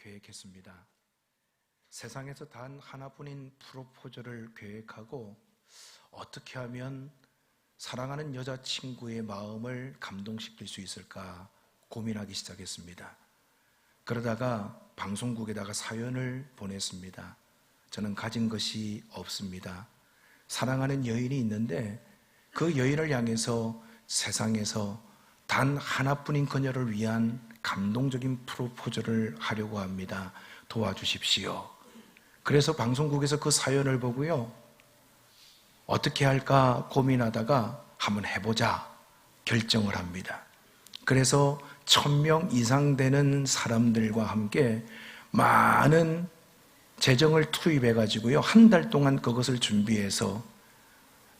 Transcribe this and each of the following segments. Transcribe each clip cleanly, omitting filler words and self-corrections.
계획했습니다. 세상에서 단 하나뿐인 프로포즈를 계획하고 어떻게 하면 사랑하는 여자친구의 마음을 감동시킬 수 있을까 고민하기 시작했습니다. 그러다가 방송국에다가 사연을 보냈습니다. 저는 가진 것이 없습니다. 사랑하는 여인이 있는데 그 여인을 향해서 세상에서 단 하나뿐인 그녀를 위한 감동적인 프로포즈를 하려고 합니다. 도와주십시오. 그래서 방송국에서 그 사연을 보고요, 어떻게 할까 고민하다가 한번 해보자 결정을 합니다. 그래서 1000명 이상 되는 사람들과 함께 많은 재정을 투입해가지고요, 한 달 동안 그것을 준비해서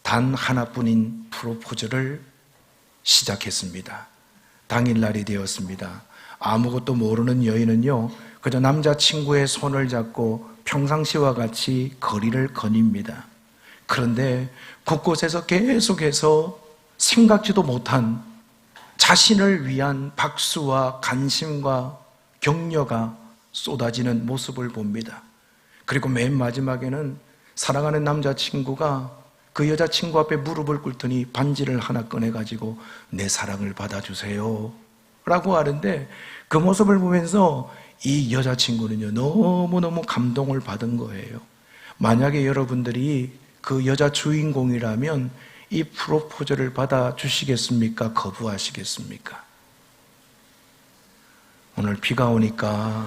단 하나뿐인 프로포즈를 시작했습니다. 당일날이 되었습니다. 아무것도 모르는 여인은요, 그저 남자친구의 손을 잡고 평상시와 같이 거리를 거닙니다. 그런데 곳곳에서 계속해서 생각지도 못한 자신을 위한 박수와 관심과 격려가 쏟아지는 모습을 봅니다. 그리고 맨 마지막에는 사랑하는 남자친구가 그 여자친구 앞에 무릎을 꿇더니 반지를 하나 꺼내가지고 내 사랑을 받아주세요 라고 하는데, 그 모습을 보면서 이 여자친구는요 너무너무 감동을 받은 거예요. 만약에 여러분들이 그 여자 주인공이라면 이 프로포즈를 받아주시겠습니까? 거부하시겠습니까? 오늘 비가 오니까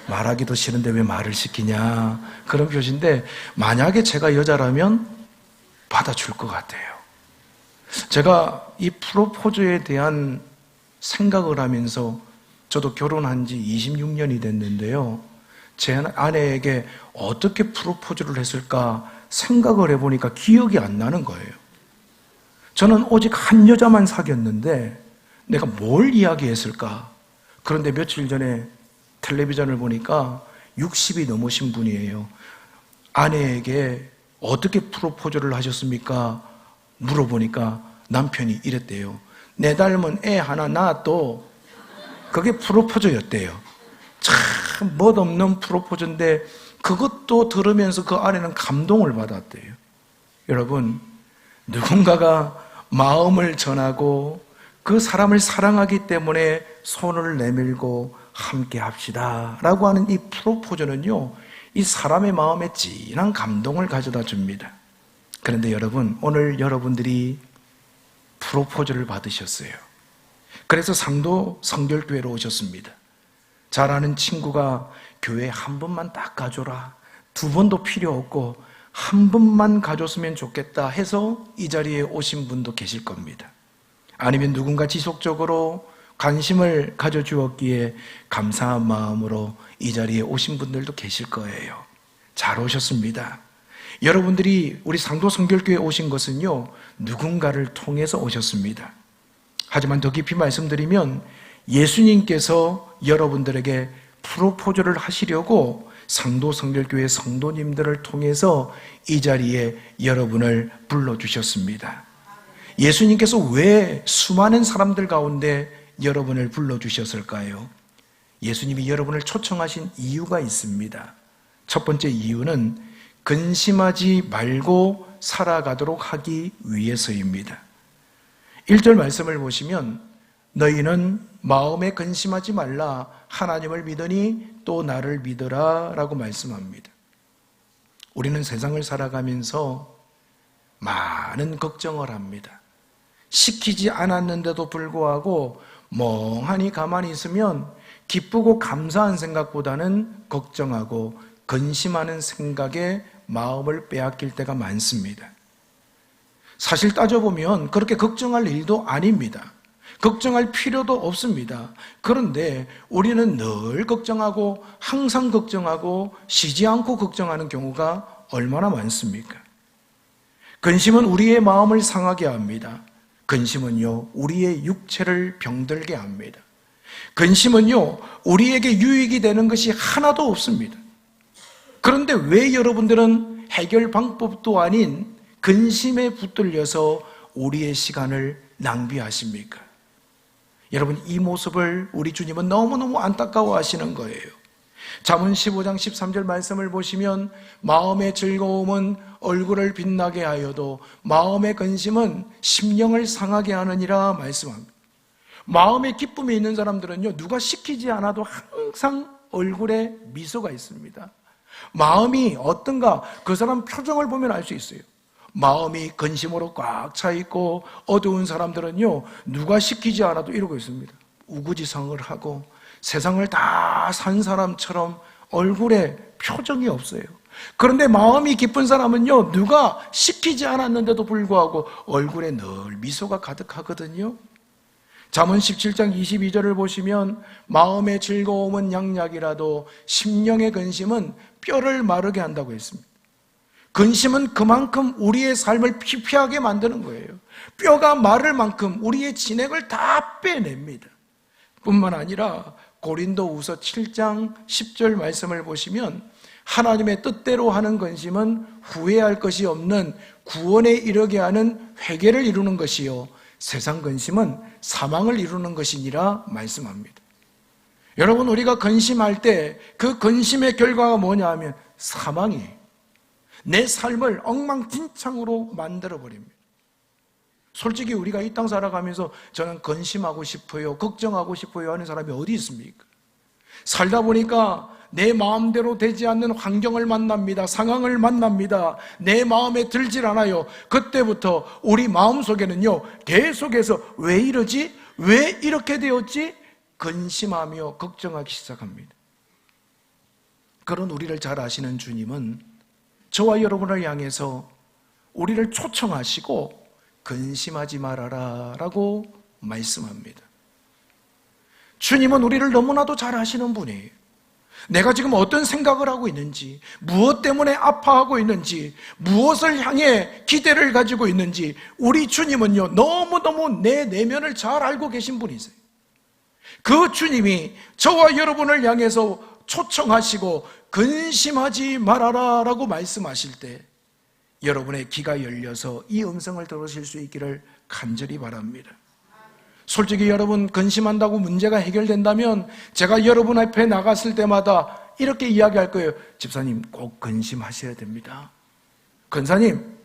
말하기도 싫은데 왜 말을 시키냐 그런 표시인데, 만약에 제가 여자라면 받아줄 것 같아요. 제가 이 프로포즈에 대한 생각을 하면서, 저도 결혼한 지 26년이 됐는데요, 제 아내에게 어떻게 프로포즈를 했을까 생각을 해보니까 기억이 안 나는 거예요. 저는 오직 한 여자만 사귀었는데 내가 뭘 이야기했을까? 그런데 며칠 전에 텔레비전을 보니까 60이 넘으신 분이에요. 아내에게 어떻게 프로포즈를 하셨습니까? 물어보니까 남편이 이랬대요. 내 닮은 애 하나 낳아도 그게 프로포즈였대요. 참 멋없는 프로포즈인데 그것도 들으면서 그 아내는 감동을 받았대요. 여러분, 누군가가 마음을 전하고 그 사람을 사랑하기 때문에 손을 내밀고 함께 합시다 라고 하는 이 프로포즈는요, 이 사람의 마음에 진한 감동을 가져다 줍니다. 그런데 여러분, 오늘 여러분들이 프로포즈를 받으셨어요. 그래서 상도 성결교회로 오셨습니다. 잘 아는 친구가 교회 한 번만 딱 가줘라, 2번도 필요 없고 한 번만 가줬으면 좋겠다 해서 이 자리에 오신 분도 계실 겁니다. 아니면 누군가 지속적으로 관심을 가져주었기에 감사한 마음으로 이 자리에 오신 분들도 계실 거예요. 잘 오셨습니다. 여러분들이 우리 상도 성결교회에 오신 것은요, 누군가를 통해서 오셨습니다. 하지만 더 깊이 말씀드리면 예수님께서 여러분들에게 프로포즈를 하시려고 상도 성결교회 성도님들을 통해서 이 자리에 여러분을 불러주셨습니다. 예수님께서 왜 수많은 사람들 가운데 여러분을 불러주셨을까요? 예수님이 여러분을 초청하신 이유가 있습니다. 첫 번째 이유는 근심하지 말고 살아가도록 하기 위해서입니다. 1절 말씀을 보시면 너희는 마음에 근심하지 말라, 하나님을 믿으니 또 나를 믿으라 라고 말씀합니다. 우리는 세상을 살아가면서 많은 걱정을 합니다. 시키지 않았는데도 불구하고 멍하니 가만히 있으면 기쁘고 감사한 생각보다는 걱정하고 근심하는 생각에 마음을 빼앗길 때가 많습니다. 사실 따져보면 그렇게 걱정할 일도 아닙니다. 걱정할 필요도 없습니다. 그런데 우리는 늘 걱정하고 항상 걱정하고 쉬지 않고 걱정하는 경우가 얼마나 많습니까? 근심은 우리의 마음을 상하게 합니다. 근심은요, 우리의 육체를 병들게 합니다. 근심은요, 우리에게 유익이 되는 것이 하나도 없습니다. 그런데 왜 여러분들은 해결 방법도 아닌 근심에 붙들려서 우리의 시간을 낭비하십니까? 여러분, 이 모습을 우리 주님은 너무너무 안타까워 하시는 거예요. 잠언 15장 13절 말씀을 보시면 마음의 즐거움은 얼굴을 빛나게 하여도 마음의 근심은 심령을 상하게 하느니라 말씀합니다. 마음에 기쁨이 있는 사람들은요, 누가 시키지 않아도 항상 얼굴에 미소가 있습니다. 마음이 어떤가 그 사람 표정을 보면 알 수 있어요. 마음이 근심으로 꽉 차 있고 어두운 사람들은요, 누가 시키지 않아도 이러고 있습니다. 우구지성을 하고 세상을 다 산 사람처럼 얼굴에 표정이 없어요. 그런데 마음이 기쁜 사람은요, 누가 시키지 않았는데도 불구하고 얼굴에 늘 미소가 가득하거든요. 잠언 17장 22절을 보시면 마음의 즐거움은 양약이라도 심령의 근심은 뼈를 마르게 한다고 했습니다. 근심은 그만큼 우리의 삶을 피폐하게 만드는 거예요. 뼈가 마를 만큼 우리의 진액을 다 빼냅니다. 뿐만 아니라 고린도후서 7장 10절 말씀을 보시면 하나님의 뜻대로 하는 근심은 후회할 것이 없는 구원에 이르게 하는 회개를 이루는 것이요 세상 근심은 사망을 이루는 것이니라 말씀합니다. 여러분, 우리가 근심할 때 그 근심의 결과가 뭐냐 하면 사망이에요. 내 삶을 엉망진창으로 만들어버립니다. 솔직히 우리가 이 땅 살아가면서 저는 근심하고 싶어요, 걱정하고 싶어요 하는 사람이 어디 있습니까? 살다 보니까 내 마음대로 되지 않는 환경을 만납니다. 상황을 만납니다. 내 마음에 들질 않아요. 그때부터 우리 마음속에는요, 계속해서 왜 이러지? 왜 이렇게 되었지? 근심하며 걱정하기 시작합니다. 그런 우리를 잘 아시는 주님은 저와 여러분을 향해서 우리를 초청하시고 근심하지 말아라 라고 말씀합니다. 주님은 우리를 너무나도 잘 아시는 분이에요. 내가 지금 어떤 생각을 하고 있는지, 무엇 때문에 아파하고 있는지, 무엇을 향해 기대를 가지고 있는지 우리 주님은요, 너무너무 내 내면을 잘 알고 계신 분이세요. 그 주님이 저와 여러분을 향해서 초청하시고 근심하지 말아라 라고 말씀하실 때 여러분의 귀가 열려서 이 음성을 들으실 수 있기를 간절히 바랍니다. 솔직히 여러분, 근심한다고 문제가 해결된다면 제가 여러분 앞에 나갔을 때마다 이렇게 이야기할 거예요. 집사님, 꼭 근심하셔야 됩니다. 근사님,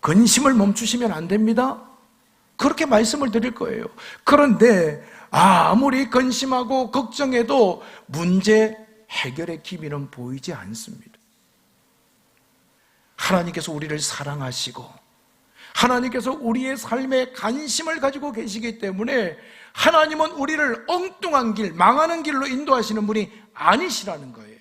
근심을 멈추시면 안 됩니다. 그렇게 말씀을 드릴 거예요. 그런데 아무리 근심하고 걱정해도 문제 해결의 기미는 보이지 않습니다. 하나님께서 우리를 사랑하시고 하나님께서 우리의 삶에 관심을 가지고 계시기 때문에 하나님은 우리를 엉뚱한 길, 망하는 길로 인도하시는 분이 아니시라는 거예요.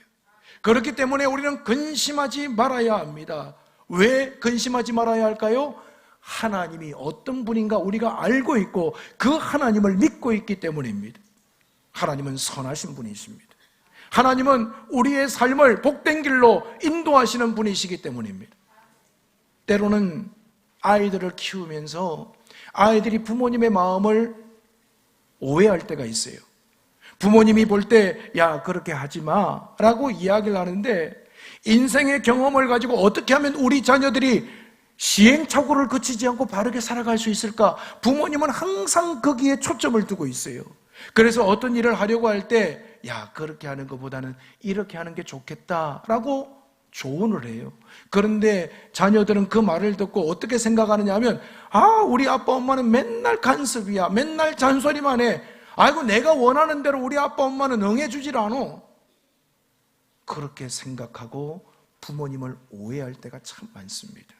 그렇기 때문에 우리는 근심하지 말아야 합니다. 왜 근심하지 말아야 할까요? 하나님이 어떤 분인가 우리가 알고 있고 그 하나님을 믿고 있기 때문입니다. 하나님은 선하신 분이십니다. 하나님은 우리의 삶을 복된 길로 인도하시는 분이시기 때문입니다. 때로는 아이들을 키우면서 아이들이 부모님의 마음을 오해할 때가 있어요. 부모님이 볼 때 야, 그렇게 하지 마 라고 이야기를 하는데 인생의 경험을 가지고 어떻게 하면 우리 자녀들이 시행착오를 거치지 않고 바르게 살아갈 수 있을까? 부모님은 항상 거기에 초점을 두고 있어요. 그래서 어떤 일을 하려고 할 때 야, 그렇게 하는 것보다는 이렇게 하는 게 좋겠다라고 조언을 해요. 그런데 자녀들은 그 말을 듣고 어떻게 생각하느냐 하면 우리 아빠 엄마는 맨날 간섭이야, 맨날 잔소리만 해. 아이고, 내가 원하는 대로 우리 아빠 엄마는 응해주질 않아. 그렇게 생각하고 부모님을 오해할 때가 참 많습니다.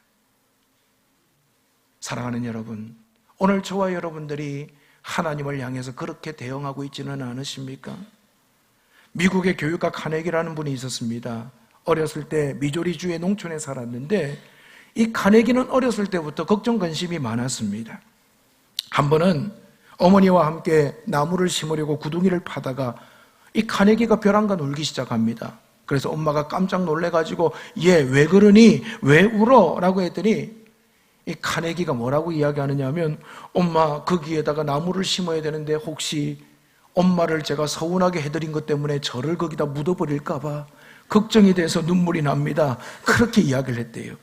사랑하는 여러분, 오늘 저와 여러분들이 하나님을 향해서 그렇게 대응하고 있지는 않으십니까? 미국의 교육가 카네기라는 분이 있었습니다. 어렸을 때 미조리주의 농촌에 살았는데 이 카네기는 어렸을 때부터 걱정 근심이 많았습니다. 한 번은 어머니와 함께 나무를 심으려고 구덩이를 파다가 이 카네기가 벼랑간 울기 시작합니다. 그래서 엄마가 깜짝 놀래가지고 얘 왜 그러니? 왜 울어? 라고 했더니 이 카네기가 뭐라고 이야기하느냐 하면 엄마, 거기에다가 나무를 심어야 되는데 혹시 엄마를 제가 서운하게 해드린 것 때문에 저를 거기다 묻어버릴까 봐 걱정이 돼서 눈물이 납니다. 그렇게 이야기를 했대요.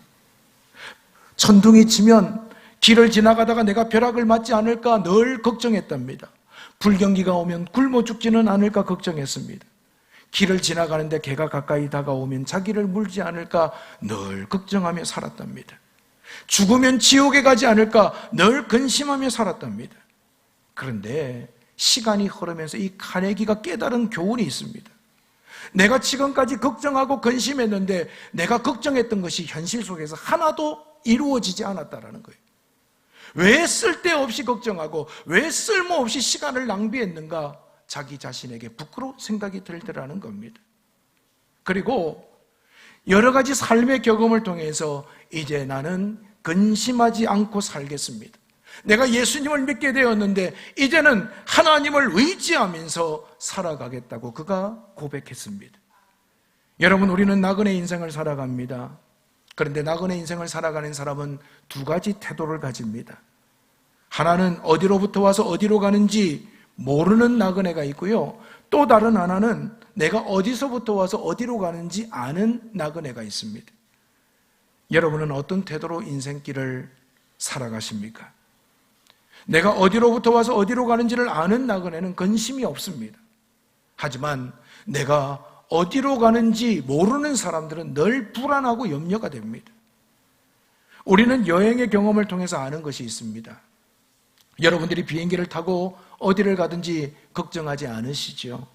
천둥이 치면 길을 지나가다가 내가 벼락을 맞지 않을까 늘 걱정했답니다. 불경기가 오면 굶어 죽지는 않을까 걱정했습니다. 길을 지나가는데 개가 가까이 다가오면 자기를 물지 않을까 늘 걱정하며 살았답니다. 죽으면 지옥에 가지 않을까 늘 근심하며 살았답니다. 그런데 시간이 흐르면서 이 카네기가 깨달은 교훈이 있습니다. 내가 지금까지 걱정하고 근심했는데 내가 걱정했던 것이 현실 속에서 하나도 이루어지지 않았다라는 거예요. 왜 쓸데없이 걱정하고 왜 쓸모없이 시간을 낭비했는가, 자기 자신에게 부끄러운 생각이 들더라는 겁니다. 그리고 여러 가지 삶의 경험을 통해서 이제 나는 근심하지 않고 살겠습니다. 내가 예수님을 믿게 되었는데 이제는 하나님을 의지하면서 살아가겠다고 그가 고백했습니다. 여러분, 우리는 나그네 인생을 살아갑니다. 그런데 나그네 인생을 살아가는 사람은 두 가지 태도를 가집니다. 하나는 어디로부터 와서 어디로 가는지 모르는 나그네가 있고요, 또 다른 하나는 내가 어디서부터 와서 어디로 가는지 아는 나그네가 있습니다. 여러분은 어떤 태도로 인생길을 살아가십니까? 내가 어디로부터 와서 어디로 가는지를 아는 나그네는 근심이 없습니다. 하지만 내가 어디로 가는지 모르는 사람들은 늘 불안하고 염려가 됩니다. 우리는 여행의 경험을 통해서 아는 것이 있습니다. 여러분들이 비행기를 타고 어디를 가든지 걱정하지 않으시죠?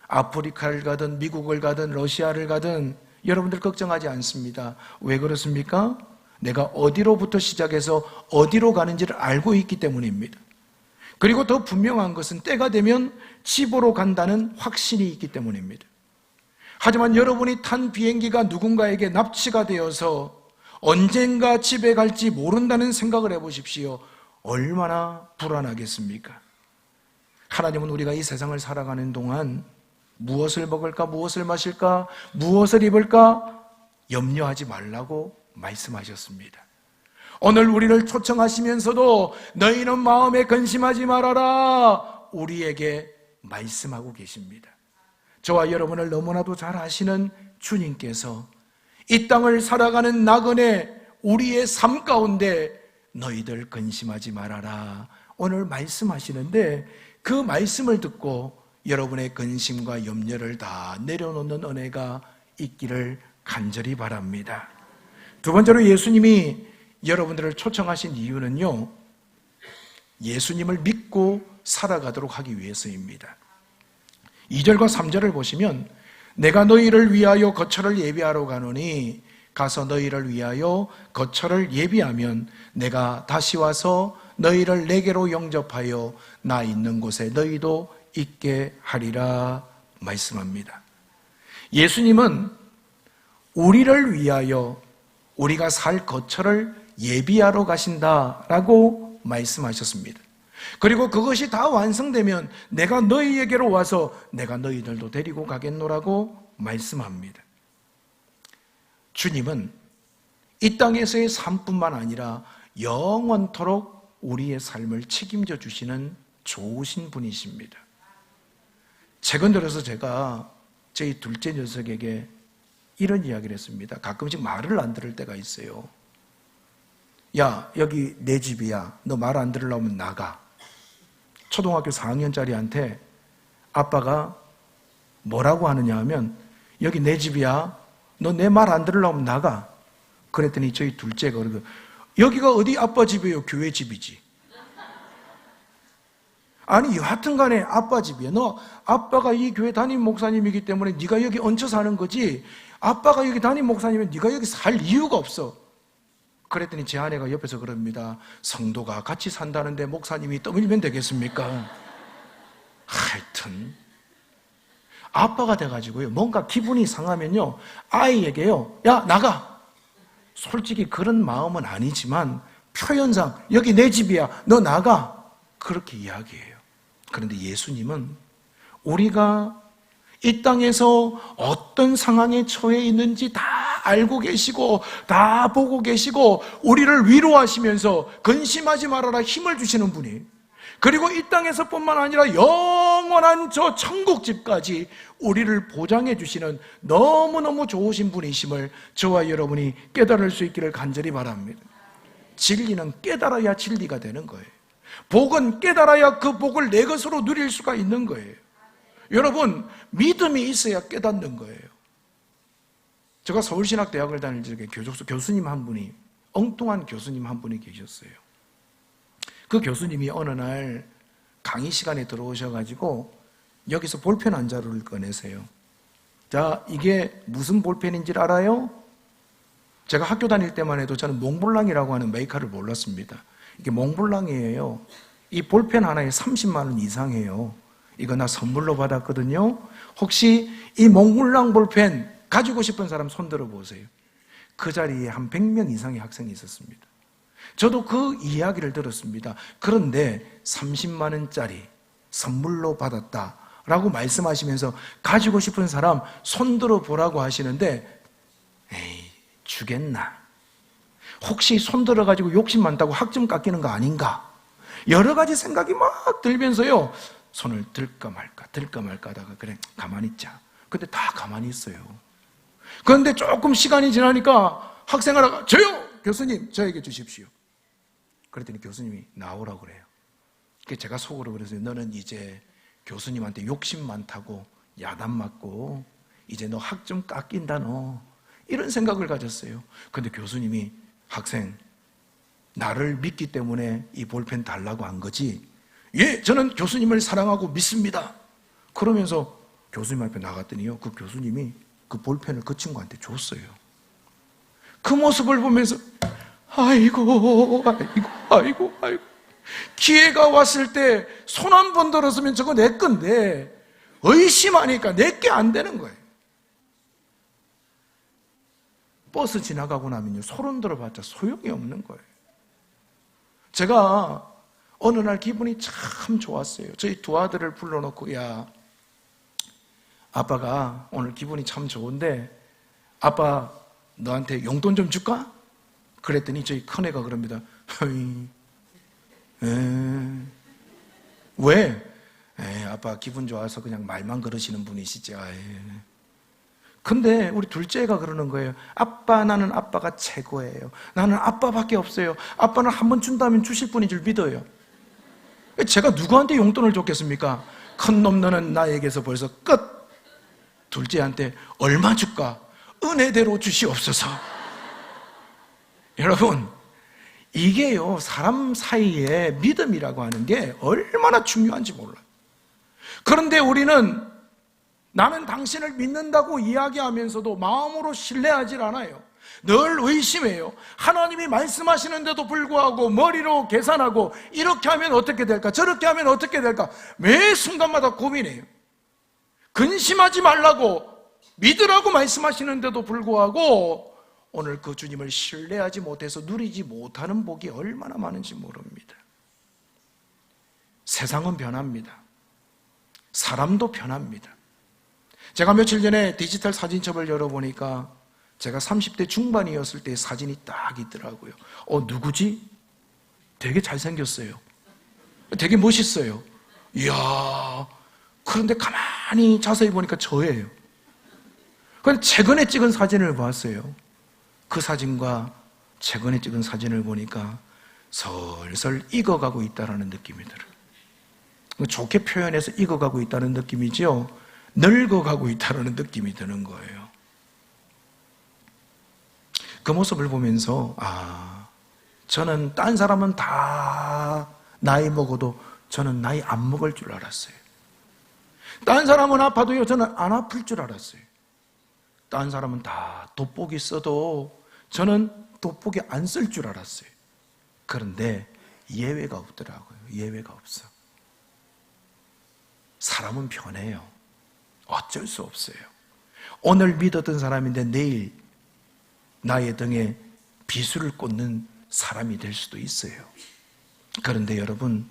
아프리카를 가든 미국을 가든 러시아를 가든 여러분들 걱정하지 않습니다. 왜 그렇습니까? 내가 어디로부터 시작해서 어디로 가는지를 알고 있기 때문입니다. 그리고 더 분명한 것은 때가 되면 집으로 간다는 확신이 있기 때문입니다. 하지만 여러분이 탄 비행기가 누군가에게 납치가 되어서 언젠가 집에 갈지 모른다는 생각을 해보십시오. 얼마나 불안하겠습니까? 하나님은 우리가 이 세상을 살아가는 동안 무엇을 먹을까, 무엇을 마실까, 무엇을 입을까 염려하지 말라고 말씀하셨습니다. 오늘 우리를 초청하시면서도 너희는 마음에 근심하지 말아라 우리에게 말씀하고 계십니다. 저와 여러분을 너무나도 잘 아시는 주님께서 이 땅을 살아가는 나그네 우리의 삶 가운데 너희들 근심하지 말아라 오늘 말씀하시는데, 그 말씀을 듣고 여러분의 근심과 염려를 다 내려놓는 은혜가 있기를 간절히 바랍니다. 두 번째로 예수님이 여러분들을 초청하신 이유는요, 예수님을 믿고 살아가도록 하기 위해서입니다. 2절과 3절을 보시면 내가 너희를 위하여 거처를 예비하러 가노니 가서 너희를 위하여 거처를 예비하면 내가 다시 와서 너희를 내게로 영접하여 나 있는 곳에 너희도 있게 하리라 말씀합니다. 예수님은 우리를 위하여 우리가 살 거처를 예비하러 가신다라고 말씀하셨습니다. 그리고 그것이 다 완성되면 내가 너희에게로 와서 내가 너희들도 데리고 가겠노라고 말씀합니다. 주님은 이 땅에서의 삶뿐만 아니라 영원토록 우리의 삶을 책임져 주시는 좋으신 분이십니다. 최근 들어서 제가 저희 둘째 녀석에게 이런 이야기를 했습니다. 가끔씩 말을 안 들을 때가 있어요. 야, 여기 내 집이야. 너 말 안 들으려면 나가. 초등학교 4학년짜리한테 아빠가 뭐라고 하느냐 하면 여기 내 집이야. 너 내 말 안 들으려면 나가. 그랬더니 저희 둘째가 그러고 여기가 어디 아빠 집이에요? 교회 집이지. 아니 여하튼 간에 아빠 집이야. 너 아빠가 이 교회 담임 목사님이기 때문에 네가 여기 얹혀 사는 거지, 아빠가 여기 담임 목사님이면 네가 여기 살 이유가 없어. 그랬더니 제 아내가 옆에서 그럽니다. 성도가 같이 산다는데 목사님이 떠밀면 되겠습니까? 하여튼 아빠가 돼가지고요, 뭔가 기분이 상하면요 아이에게요, 야 나가. 솔직히 그런 마음은 아니지만 표현상 여기 내 집이야 너 나가 그렇게 이야기해요. 그런데 예수님은 우리가 이 땅에서 어떤 상황에 처해 있는지 다 알고 계시고 다 보고 계시고 우리를 위로하시면서 근심하지 말아라 힘을 주시는 분이, 그리고 이 땅에서뿐만 아니라 영원한 저 천국집까지 우리를 보장해 주시는 너무너무 좋으신 분이심을 저와 여러분이 깨달을 수 있기를 간절히 바랍니다. 진리는 깨달아야 진리가 되는 거예요. 복은 깨달아야 그 복을 내 것으로 누릴 수가 있는 거예요. 여러분, 믿음이 있어야 깨닫는 거예요. 제가 서울신학대학을 다닐 적에 교수님 한 분이, 엉뚱한 교수님 한 분이 계셨어요. 그 교수님이 어느 날 강의 시간에 들어오셔가지고 여기서 볼펜 한 자루를 꺼내세요. 자, 이게 무슨 볼펜인지 알아요? 제가 학교 다닐 때만 해도 저는 몽블랑이라고 하는 메이커를 몰랐습니다. 이게 몽블랑이에요. 이 볼펜 하나에 30만 원 이상해요. 이거 나 선물로 받았거든요. 혹시 이 몽블랑 볼펜 가지고 싶은 사람 손 들어 보세요. 그 자리에 한 100명 이상의 학생이 있었습니다. 저도 그 이야기를 들었습니다. 그런데 30만 원짜리 선물로 받았다라고 말씀하시면서 가지고 싶은 사람 손 들어 보라고 하시는데, 에이, 주겠나? 혹시 손 들어가지고 욕심 많다고 학점 깎이는 거 아닌가? 여러 가지 생각이 막 들면서요, 손을 들까 말까 하다가 그래, 가만히 있자. 근데 다 가만히 있어요. 그런데 조금 시간이 지나니까 학생 하나가, 저요! 교수님, 저에게 주십시오. 그랬더니 교수님이 나오라고 그래요. 제가 속으로 그래서, 너는 이제 교수님한테 욕심 많다고 야단 맞고 이제 너 학점 깎인다 너, 이런 생각을 가졌어요. 근데 교수님이, 학생, 나를 믿기 때문에 이 볼펜 달라고 한 거지? 예, 저는 교수님을 사랑하고 믿습니다. 그러면서 교수님 앞에 나갔더니요, 그 교수님이 그 볼펜을 그 친구한테 줬어요. 그 모습을 보면서 아이고 기회가 왔을 때 손 한 번 들었으면 저거 내 건데 의심하니까 내게 안 되는 거예요. 버스 지나가고 나면요, 소름 들어봤자 소용이 없는 거예요. 제가 어느 날 기분이 참 좋았어요. 저희 두 아들을 불러놓고, 야, 아빠가 오늘 기분이 참 좋은데 아빠 너한테 용돈 좀 줄까? 그랬더니 저희 큰애가 그럽니다. 왜? 아빠 기분 좋아서 그냥 말만 그러시는 분이시죠. 근데 우리 둘째가 그러는 거예요. 아빠, 나는 아빠가 최고예요. 나는 아빠밖에 없어요. 아빠는 한 번 준다면 주실 분인 줄 믿어요. 제가 누구한테 용돈을 줬겠습니까? 큰 놈 너는 나에게서 벌써 끝. 둘째한테 얼마 줄까? 은혜대로 주시옵소서. 여러분, 이게요, 사람 사이에 믿음이라고 하는 게 얼마나 중요한지 몰라요. 그런데 우리는 나는 당신을 믿는다고 이야기하면서도 마음으로 신뢰하지 않아요. 늘 의심해요. 하나님이 말씀하시는데도 불구하고 머리로 계산하고, 이렇게 하면 어떻게 될까? 저렇게 하면 어떻게 될까? 매 순간마다 고민해요. 근심하지 말라고, 믿으라고 말씀하시는데도 불구하고 오늘 그 주님을 신뢰하지 못해서 누리지 못하는 복이 얼마나 많은지 모릅니다. 세상은 변합니다. 사람도 변합니다. 제가 며칠 전에 디지털 사진첩을 열어보니까 제가 30대 중반이었을 때 사진이 딱 있더라고요. 누구지? 되게 잘생겼어요. 되게 멋있어요. 이야, 그런데 가만히 자세히 보니까 저예요. 그런데 최근에 찍은 사진을 봤어요. 그 사진과 최근에 찍은 사진을 보니까 슬슬 익어가고 있다는 느낌이 들어요. 좋게 표현해서 익어가고 있다는 느낌이죠. 늙어가고 있다는 느낌이 드는 거예요. 그 모습을 보면서, 저는 딴 사람은 다 나이 먹어도 저는 나이 안 먹을 줄 알았어요. 딴 사람은 아파도요, 저는 안 아플 줄 알았어요. 딴 사람은 다 돋보기 써도 저는 돋보기 안 쓸 줄 알았어요. 그런데 예외가 없더라고요. 예외가 없어. 사람은 변해요. 어쩔 수 없어요. 오늘 믿었던 사람인데 내일 나의 등에 비수를 꽂는 사람이 될 수도 있어요. 그런데 여러분,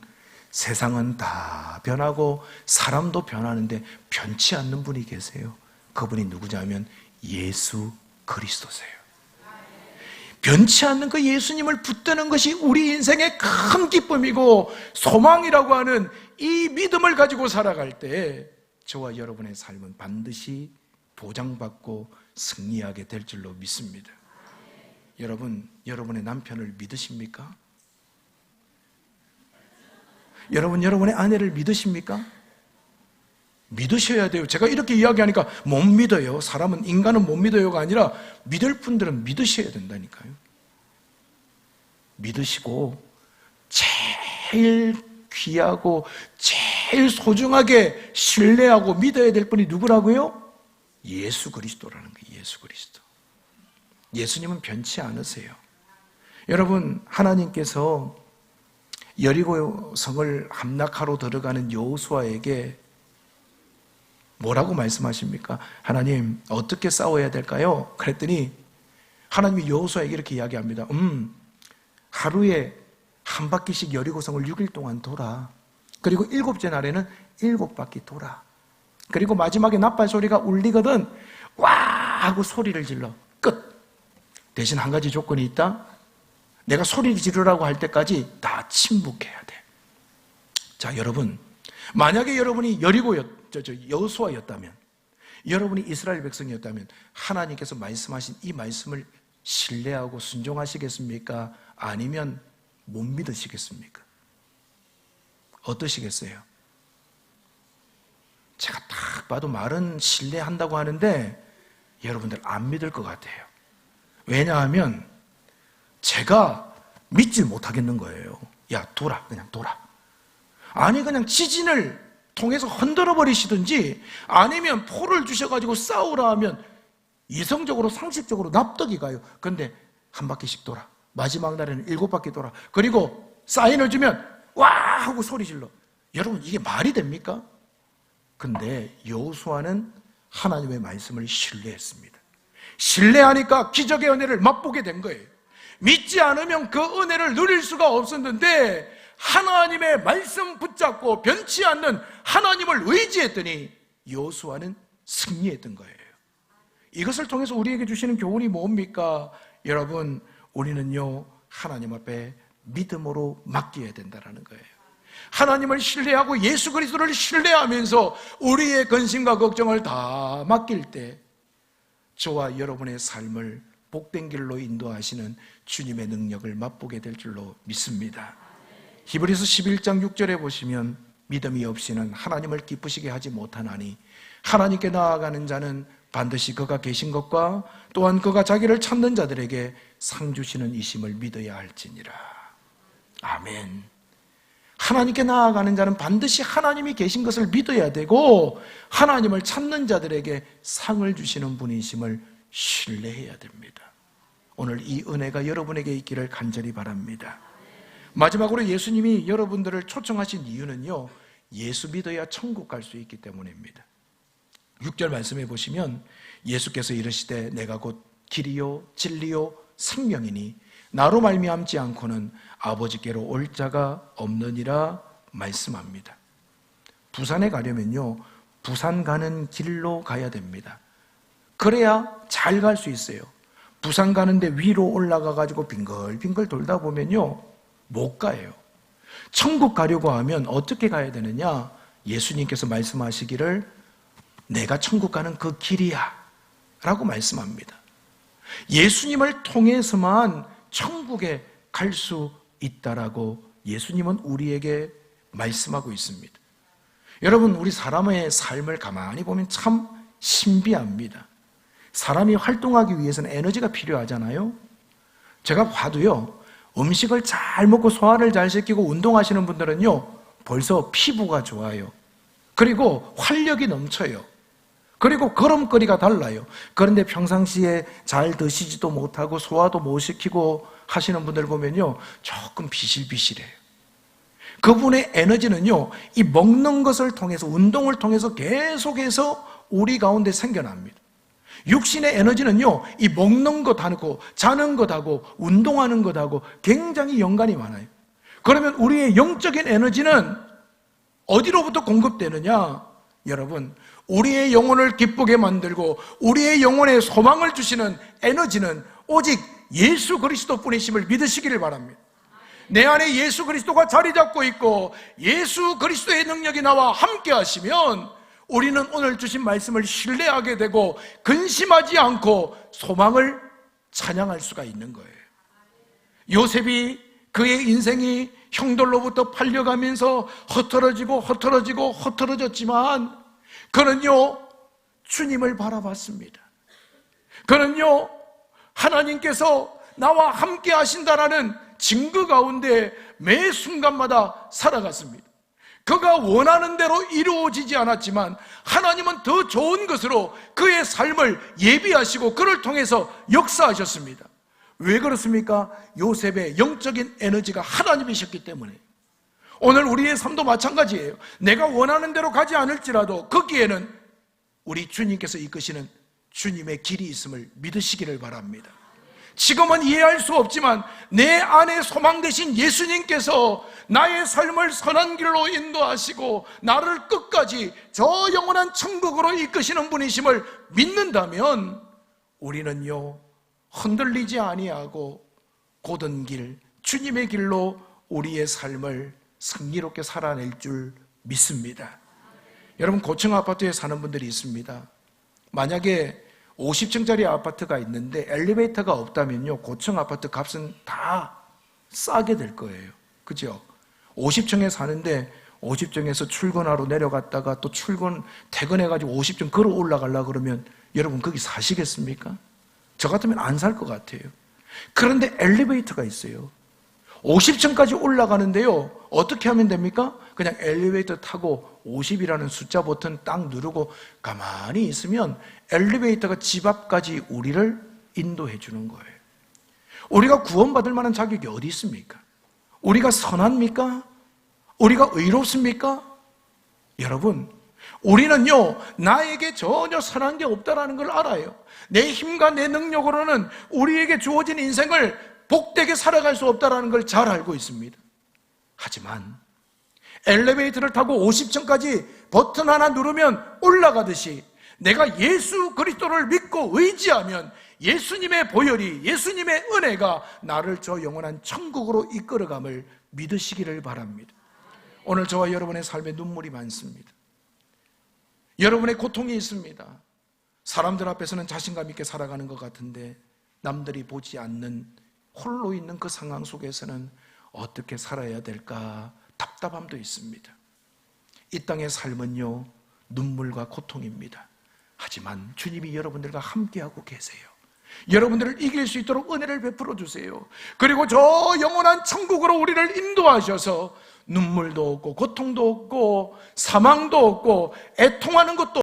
세상은 다 변하고 사람도 변하는데 변치 않는 분이 계세요. 그분이 누구냐면 예수 그리스도세요. 변치 않는 그 예수님을 붙드는 것이 우리 인생의 큰 기쁨이고 소망이라고 하는 이 믿음을 가지고 살아갈 때 저와 여러분의 삶은 반드시 보장받고 승리하게 될 줄로 믿습니다. 여러분, 여러분의 남편을 믿으십니까? 여러분, 여러분의 아내를 믿으십니까? 믿으셔야 돼요. 제가 이렇게 이야기하니까 못 믿어요. 사람은, 인간은 못 믿어요가 아니라 믿을 분들은 믿으셔야 된다니까요. 믿으시고 제일 귀하고 제일 소중하게 신뢰하고 믿어야 될 분이 누구라고요? 예수 그리스도라는 거예요. 예수 그리스도. 예수님은 변치 않으세요. 여러분, 하나님께서 여리고 성을 함락하러 들어가는 여호수아에게 뭐라고 말씀하십니까? 하나님, 어떻게 싸워야 될까요? 그랬더니 하나님이 여호수아에게 이렇게 이야기합니다. 하루에 한 바퀴씩 여리고성을 6일 동안 돌아. 그리고 7째 날에는 7바퀴 돌아. 그리고 마지막에 나팔 소리가 울리거든 와 하고 소리를 질러. 끝. 대신 한 가지 조건이 있다. 내가 소리를 지르라고 할 때까지 다 침묵해야 돼. 자, 여러분, 만약에 여러분이 여호수아였다면, 여러분이 이스라엘 백성이었다면 하나님께서 말씀하신 이 말씀을 신뢰하고 순종하시겠습니까? 아니면 못 믿으시겠습니까? 어떠시겠어요? 제가 딱 봐도 말은 신뢰한다고 하는데 여러분들 안 믿을 것 같아요. 왜냐하면 제가 믿질 못하겠는 거예요. 야, 돌아, 그냥 돌아. 아니, 그냥 지진을 통해서 흔들어 버리시든지 아니면 포를 주셔가지고 싸우라 하면 이성적으로 상식적으로 납득이 가요. 근데 한 바퀴씩 돌아. 마지막 날에는 7바퀴 돌아. 그리고 사인을 주면 와 하고 소리 질러. 여러분, 이게 말이 됩니까? 근데 여호수아는 하나님의 말씀을 신뢰했습니다. 신뢰하니까 기적의 은혜를 맛보게 된 거예요. 믿지 않으면 그 은혜를 누릴 수가 없었는데 하나님의 말씀 붙잡고 변치 않는 하나님을 의지했더니 여호수아는 승리했던 거예요. 이것을 통해서 우리에게 주시는 교훈이 뭡니까? 여러분, 우리는요 하나님 앞에 믿음으로 맡겨야 된다는 거예요. 하나님을 신뢰하고 예수 그리스도를 신뢰하면서 우리의 근심과 걱정을 다 맡길 때 저와 여러분의 삶을 복된 길로 인도하시는 주님의 능력을 맛보게 될 줄로 믿습니다. 히브리서 11장 6절에 보시면 믿음이 없이는 하나님을 기쁘시게 하지 못하나니 하나님께 나아가는 자는 반드시 그가 계신 것과 또한 그가 자기를 찾는 자들에게 상 주시는 이심을 믿어야 할지니라. 아멘. 하나님께 나아가는 자는 반드시 하나님이 계신 것을 믿어야 되고 하나님을 찾는 자들에게 상을 주시는 분이심을 신뢰해야 됩니다. 오늘 이 은혜가 여러분에게 있기를 간절히 바랍니다. 마지막으로 예수님이 여러분들을 초청하신 이유는요, 예수 믿어야 천국 갈 수 있기 때문입니다. 6절 말씀해 보시면 예수께서 이르시되 내가 곧 길이요 진리요 생명이니 나로 말미암지 않고는 아버지께로 올 자가 없느니라 말씀합니다. 부산에 가려면요 부산 가는 길로 가야 됩니다. 그래야 잘 갈 수 있어요. 부산 가는데 위로 올라가 가지고 빙글빙글 돌다 보면요 못 가요. 천국 가려고 하면 어떻게 가야 되느냐? 예수님께서 말씀하시기를 내가 천국 가는 그 길이야 라고 말씀합니다. 예수님을 통해서만 천국에 갈 수 있다라고 예수님은 우리에게 말씀하고 있습니다. 여러분, 우리 사람의 삶을 가만히 보면 참 신비합니다. 사람이 활동하기 위해서는 에너지가 필요하잖아요. 제가 봐도요 음식을 잘 먹고 소화를 잘 시키고 운동하시는 분들은요 벌써 피부가 좋아요. 그리고 활력이 넘쳐요. 그리고 걸음걸이가 달라요. 그런데 평상시에 잘 드시지도 못하고 소화도 못 시키고 하시는 분들 보면요 조금 비실비실해요. 그분의 에너지는요 이 먹는 것을 통해서, 운동을 통해서 계속해서 우리 가운데 생겨납니다. 육신의 에너지는요 이 먹는 것하고 자는 것하고 운동하는 것하고 굉장히 연관이 많아요. 그러면 우리의 영적인 에너지는 어디로부터 공급되느냐? 여러분, 우리의 영혼을 기쁘게 만들고 우리의 영혼에 소망을 주시는 에너지는 오직 예수 그리스도뿐이심을 믿으시기를 바랍니다. 내 안에 예수 그리스도가 자리 잡고 있고 예수 그리스도의 능력이 나와 함께 하시면 우리는 오늘 주신 말씀을 신뢰하게 되고 근심하지 않고 소망을 찬양할 수가 있는 거예요. 요셉이 그의 인생이 형들로부터 팔려가면서 흩어져지고 흩어졌지만 그는요, 주님을 바라봤습니다. 그는요, 하나님께서 나와 함께 하신다라는 증거 가운데 매 순간마다 살아갔습니다. 그가 원하는 대로 이루어지지 않았지만 하나님은 더 좋은 것으로 그의 삶을 예비하시고 그를 통해서 역사하셨습니다. 왜 그렇습니까? 요셉의 영적인 에너지가 하나님이셨기 때문에. 오늘 우리의 삶도 마찬가지예요. 내가 원하는 대로 가지 않을지라도 거기에는 우리 주님께서 이끄시는 주님의 길이 있음을 믿으시기를 바랍니다. 지금은 이해할 수 없지만 내 안에 소망 되신 예수님께서 나의 삶을 선한 길로 인도하시고 나를 끝까지 저 영원한 천국으로 이끄시는 분이심을 믿는다면 우리는요, 흔들리지 아니하고 곧은 길, 주님의 길로 우리의 삶을 승리롭게 살아낼 줄 믿습니다. 여러분, 고층 아파트에 사는 분들이 있습니다. 만약에 50층짜리 아파트가 있는데 엘리베이터가 없다면요, 고층 아파트 값은 다 싸게 될 거예요. 그죠? 50층에 사는데 50층에서 출근하러 내려갔다가 또 퇴근해가지고 50층 걸어 올라가려고 그러면 여러분 거기 사시겠습니까? 저 같으면 안 살 것 같아요. 그런데 엘리베이터가 있어요. 50층까지 올라가는데요, 어떻게 하면 됩니까? 그냥 엘리베이터 타고 50이라는 숫자 버튼 딱 누르고 가만히 있으면 엘리베이터가 집 앞까지 우리를 인도해 주는 거예요. 우리가 구원받을 만한 자격이 어디 있습니까? 우리가 선합니까? 우리가 의롭습니까? 여러분, 우리는요, 나에게 전혀 선한 게 없다라는 걸 알아요. 내 힘과 내 능력으로는 우리에게 주어진 인생을 복되게 살아갈 수 없다는 걸 잘 알고 있습니다. 하지만 엘리베이터를 타고 50층까지 버튼 하나 누르면 올라가듯이 내가 예수 그리스도를 믿고 의지하면 예수님의 보혈이, 예수님의 은혜가 나를 저 영원한 천국으로 이끌어감을 믿으시기를 바랍니다. 오늘 저와 여러분의 삶에 눈물이 많습니다. 여러분의 고통이 있습니다. 사람들 앞에서는 자신감 있게 살아가는 것 같은데 남들이 보지 않는 홀로 있는 그 상황 속에서는 어떻게 살아야 될까 답답함도 있습니다. 이 땅의 삶은요, 눈물과 고통입니다. 하지만 주님이 여러분들과 함께하고 계세요. 여러분들을 이길 수 있도록 은혜를 베풀어 주세요. 그리고 저 영원한 천국으로 우리를 인도하셔서 눈물도 없고 고통도 없고 사망도 없고 애통하는 것도